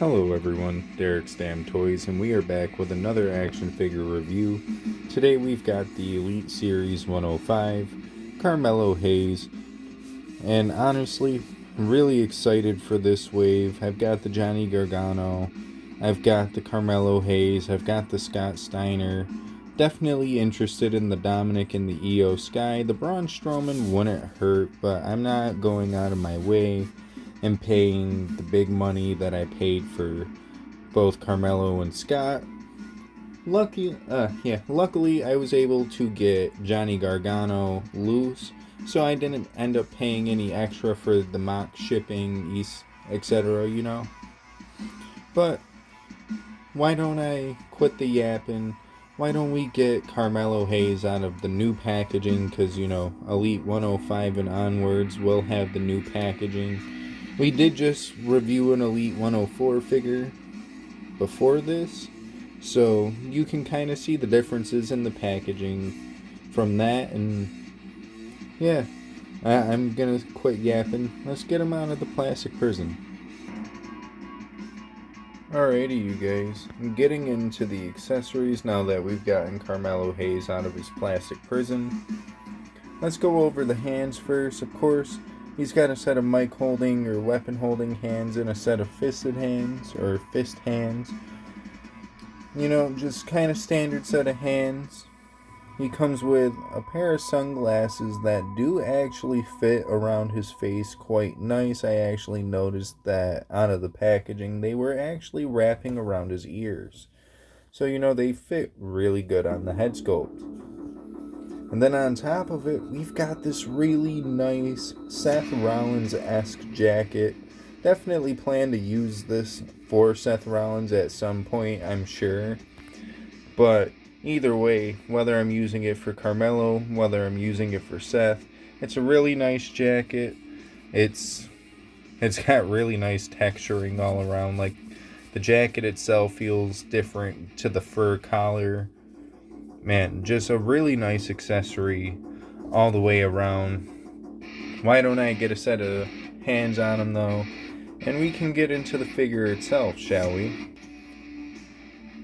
Hello everyone, Derek's Damn Toys, and we are back with another action figure review. Today we've got the Elite Series 105, Carmello Hayes, and honestly, I'm really excited for this wave. I've got the Johnny Gargano, I've got the Carmello Hayes, I've got the Scott Steiner. Definitely interested in the Dominic and the EO Sky. The Braun Strowman wouldn't hurt, but I'm not going out of my way and paying the big money that I paid for both Carmello and Scott. Luckily I was able to get Johnny Gargano loose, so I didn't end up paying any extra for the mock shipping, etc. But why don't I quit the yapping? Why don't we get Carmello Hayes out of the new packaging? Because, Elite 105 and onwards will have the new packaging. We did just review an Elite 104 figure before this, so you can kind of see the differences in the packaging from that, and yeah, I'm gonna quit yapping. Let's get him out of the plastic prison. Alrighty, you guys, I'm getting into the accessories now that we've gotten Carmello Hayes out of his plastic prison. Let's go over the hands first. Of course, he's got a set of mic holding or weapon holding hands and a set of fisted hands or fist hands. Just kind of standard set of hands. He comes with a pair of sunglasses that do actually fit around his face quite nice. I actually noticed that out of the packaging they were actually wrapping around his ears. So they fit really good on the head sculpt. And then on top of it, we've got this really nice Seth Rollins-esque jacket. Definitely plan to use this for Seth Rollins at some point, I'm sure. But either way, whether I'm using it for Carmello, whether I'm using it for Seth, it's a really nice jacket. It's got really nice texturing all around. Like, the jacket itself feels different to the fur collar. Man, just a really nice accessory all the way around. Why don't I get a set of hands on him though, and we can get into the figure itself, shall we?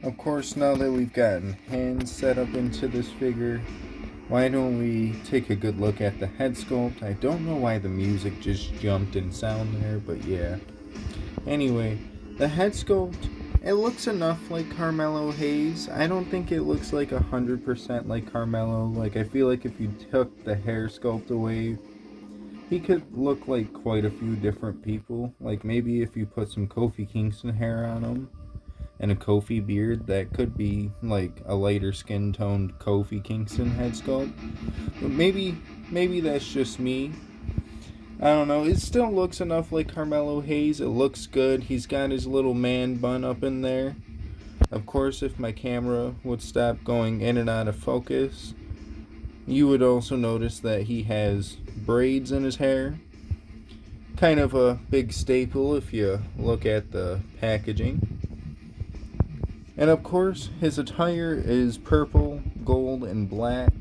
Of course, now that we've gotten hands set up into this figure, why don't we take a good look at the head sculpt? I don't know why the music just jumped in sound there, but yeah. Anyway, the head sculpt, it looks enough like Carmello Hayes. I don't think it looks like 100% like Carmello. Like, I feel like if you took the hair sculpt away, he could look like quite a few different people. Like, maybe if you put some Kofi Kingston hair on him and a Kofi beard, that could be like a lighter skin toned Kofi Kingston head sculpt. But maybe that's just me. I don't know, it still looks enough like Carmello Hayes. It looks good. He's got his little man bun up in there. Of course, if my camera would stop going in and out of focus, you would also notice that he has braids in his hair. Kind of a big staple if you look at the packaging. And of course, his attire is purple, gold, and black.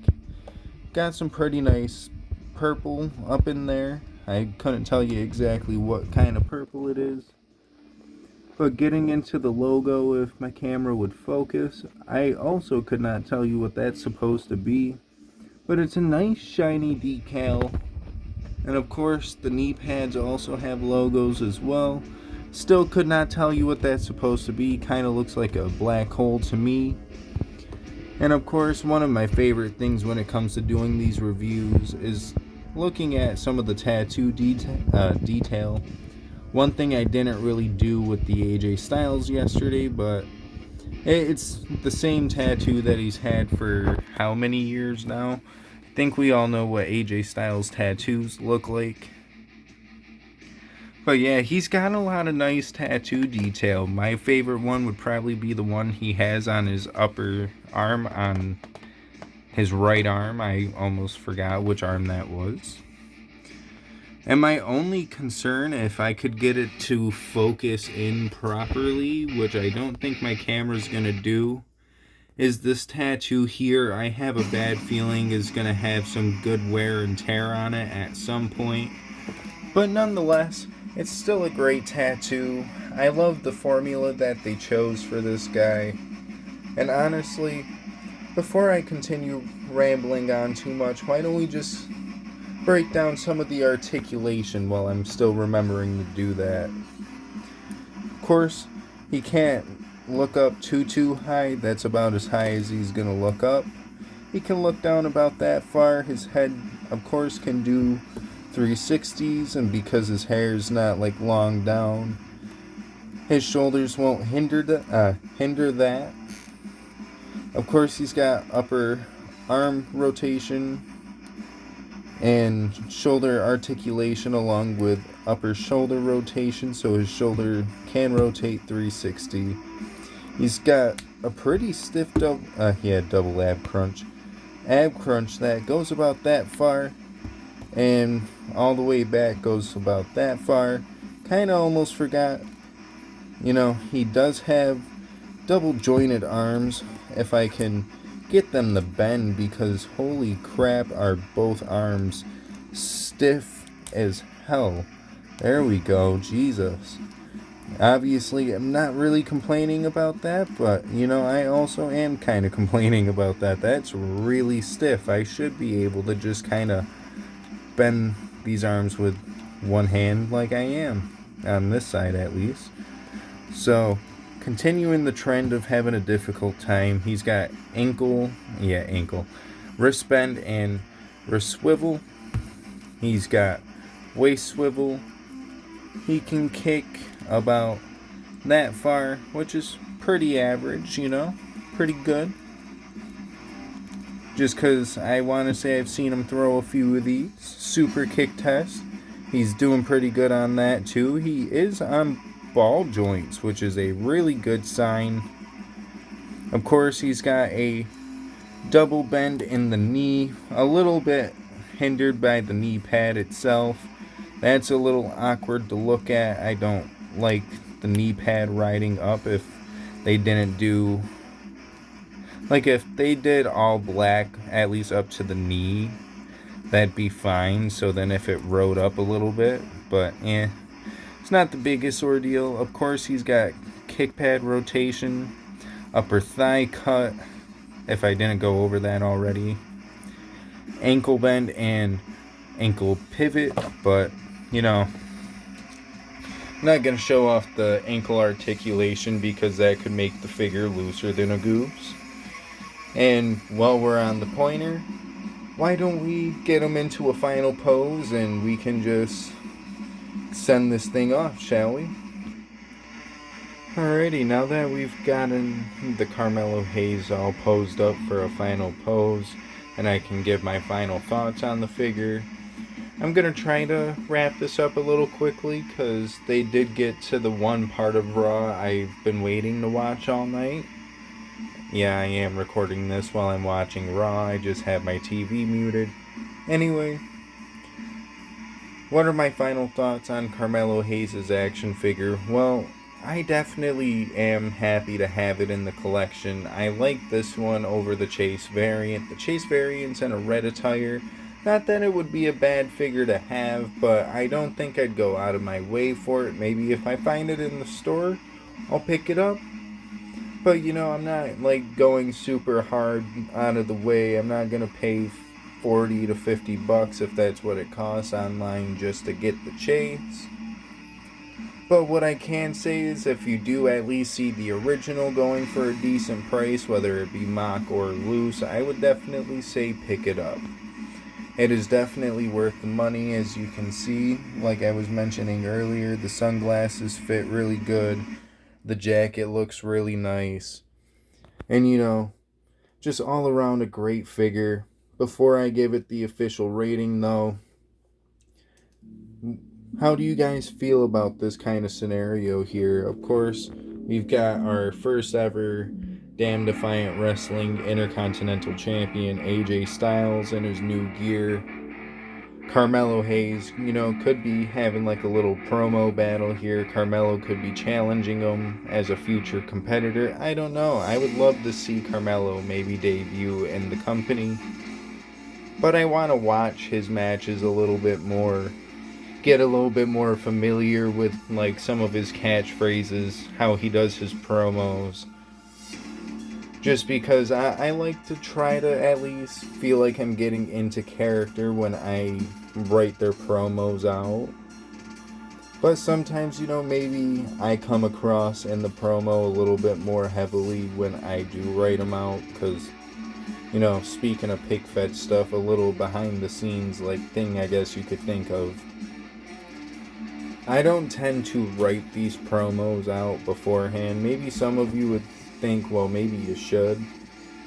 Got some pretty nice purple up in there. I couldn't tell you exactly what kind of purple it is. But getting into the logo, if my camera would focus, I also could not tell you what that's supposed to be. But it's a nice shiny decal. And of course, the knee pads also have logos as well. Still could not tell you what that's supposed to be. Kind of looks like a black hole to me. And of course, one of my favorite things when it comes to doing these reviews is looking at some of the tattoo detail. One thing I didn't really do with the AJ Styles yesterday, but it's the same tattoo that he's had for how many years now? I think we all know what AJ Styles tattoos look like. But yeah, he's got a lot of nice tattoo detail. My favorite one would probably be the one he has on his upper arm, on his right arm. I almost forgot which arm that was. And my only concern, if I could get it to focus in properly, which I don't think my camera's gonna do, is this tattoo here. I have a bad feeling is gonna have some good wear and tear on it at some point. But nonetheless, it's still a great tattoo. I love the formula that they chose for this guy. And honestly, before I continue rambling on too much, why don't we just break down some of the articulation while I'm still remembering to do that. Of course, he can't look up too high. That's about as high as he's gonna look up. He can look down about that far. His head, of course, can do 360s, and because his hair is not like long down, his shoulders won't hinder that. Of course, he's got upper arm rotation and shoulder articulation along with upper shoulder rotation, so his shoulder can rotate 360. He's got a pretty stiff double ab crunch that goes about that far, and all the way back goes about that far. Kinda almost forgot, he does have double jointed arms, if I can get them to bend, because holy crap, are both arms stiff as hell. There we go, Jesus. Obviously, I'm not really complaining about that, but, I also am kind of complaining about that. That's really stiff. I should be able to just kind of bend these arms with one hand like I am, on this side at least. So, continuing the trend of having a difficult time, he's got wrist bend and wrist swivel. He's got waist swivel. He can kick about that far, which is pretty average, pretty good. Just because I want to say I've seen him throw a few of these super kick tests. He's doing pretty good on that too. He is on ball joints, which is a really good sign. Of course, he's got a double bend in the knee, a little bit hindered by the knee pad itself. That's a little awkward to look at. I don't like the knee pad riding up. If they didn't do, if they did all black, at least up to the knee, that'd be fine. So then if it rode up a little bit, but it's not the biggest ordeal. Of course, he's got kick pad rotation, upper thigh cut, if I didn't go over that already, ankle bend and ankle pivot, but, I'm not going to show off the ankle articulation because that could make the figure looser than a goose. And while we're on the pointer, why don't we get him into a final pose and we can just send this thing off, shall we? Alrighty, now that we've gotten the Carmello Hayes all posed up for a final pose, and I can give my final thoughts on the figure, I'm going to try to wrap this up a little quickly, because they did get to the one part of Raw I've been waiting to watch all night. Yeah, I am recording this while I'm watching Raw. I just have my TV muted. Anyway, what are my final thoughts on Carmello Hayes' action figure? Well, I definitely am happy to have it in the collection. I like this one over the Chase variant. The Chase variant's in a red attire. Not that it would be a bad figure to have, but I don't think I'd go out of my way for it. Maybe if I find it in the store, I'll pick it up. But, I'm not, going super hard out of the way. I'm not going to pay $40 to $50 if that's what it costs online just to get the Chase. But what I can say is if you do at least see the original going for a decent price, whether it be mock or loose, I would definitely say pick it up. It is definitely worth the money, as you can see. Like I was mentioning earlier, the sunglasses fit really good. The jacket looks really nice. And just all around a great figure. Before I give it the official rating though, how do you guys feel about this kind of scenario here? Of course, we've got our first ever Damn Defiant Wrestling Intercontinental Champion AJ Styles in his new gear. Carmello Hayes, could be having a little promo battle here. Carmello could be challenging him as a future competitor. I don't know. I would love to see Carmello maybe debut in the company. But I want to watch his matches a little bit more. get a little bit more familiar with like some of his catchphrases, how he does his promos. Just because I like to try to at least feel like I'm getting into character when I write their promos out. But sometimes, maybe I come across in the promo a little bit more heavily when I do write them out. Because, speaking of pig fed stuff, a little behind the scenes like thing I guess you could think of. I don't tend to write these promos out beforehand. Maybe some of you would think, well, maybe you should.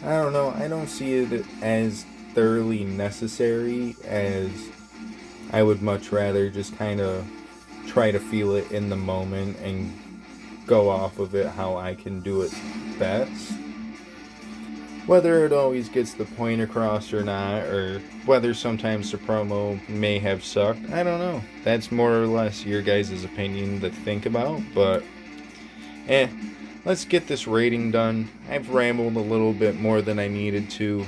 I don't know. I don't see it as thoroughly necessary, as I would much rather just kind of try to feel it in the moment and go off of it how I can do it best. Whether it always gets the point across or not, or whether sometimes the promo may have sucked, I don't know. That's more or less your guys' opinion to think about, but let's get this rating done. I've rambled a little bit more than I needed to.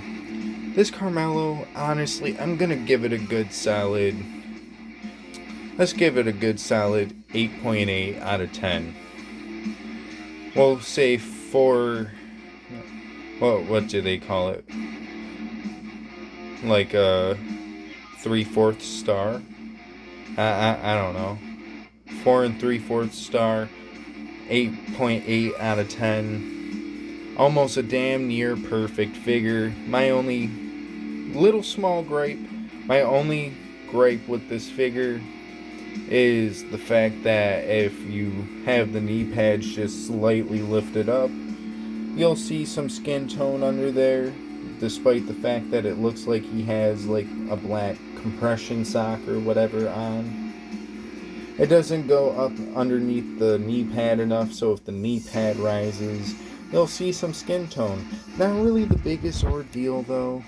This Carmello, honestly, I'm gonna give it a good solid... Let's give it a good solid 8.8 out of 10. We'll say 4... What do they call it? Like a 3/4 star? I don't know. 4 3/4 star. 8.8 out of 10. Almost a damn near perfect figure. My only little small gripe, my only gripe with this figure is the fact that if you have the knee pads just slightly lifted up, you'll see some skin tone under there, despite the fact that it looks like he has like a black compression sock or whatever on. It doesn't go up underneath the knee pad enough, so if the knee pad rises, you'll see some skin tone. Not really the biggest ordeal though.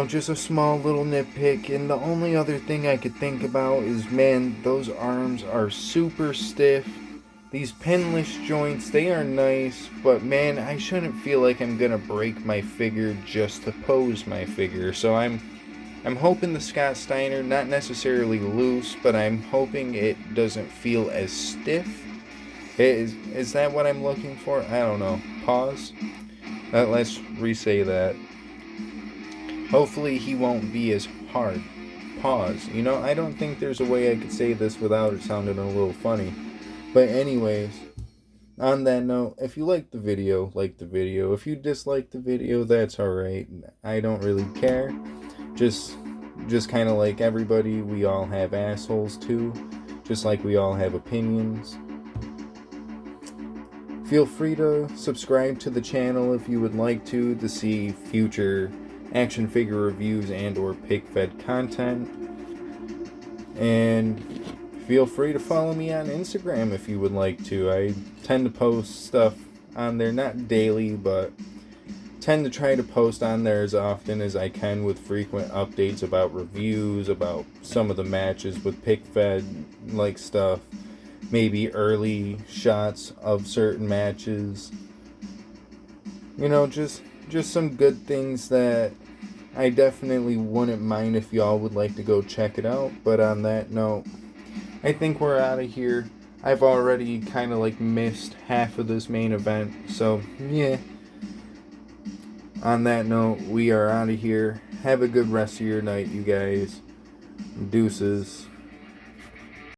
Just a small little nitpick, and the only other thing I could think about is, man, those arms are super stiff. These pinless joints, they are nice, but man, I shouldn't feel like I'm gonna break my figure just to pose my figure. So I'm hoping the Scott Steiner, not necessarily loose, but I'm hoping it doesn't feel as stiff. Is that what I'm looking for? I don't know. Pause. Let's re-say that. Hopefully he won't be as hard. Pause. I don't think there's a way I could say this without it sounding a little funny. But anyways, on that note, if you like the video, like the video. If you dislike the video, that's alright. I don't really care. Just kind of like everybody, we all have assholes too. Just like we all have opinions. Feel free to subscribe to the channel if you would like to see future action figure reviews and or pig fed content. And feel free to follow me on Instagram if you would like to. I tend to post stuff on there, not daily, but tend to try to post on there as often as I can with frequent updates about reviews, about some of the matches with pig fed like stuff, maybe early shots of certain matches. Just some good things that I definitely wouldn't mind if y'all would like to go check it out. But on that note, I think we're out of here. I've already kind of like missed half of this main event, so yeah. On that note, we are out of here. Have a good rest of your night, you guys. Deuces.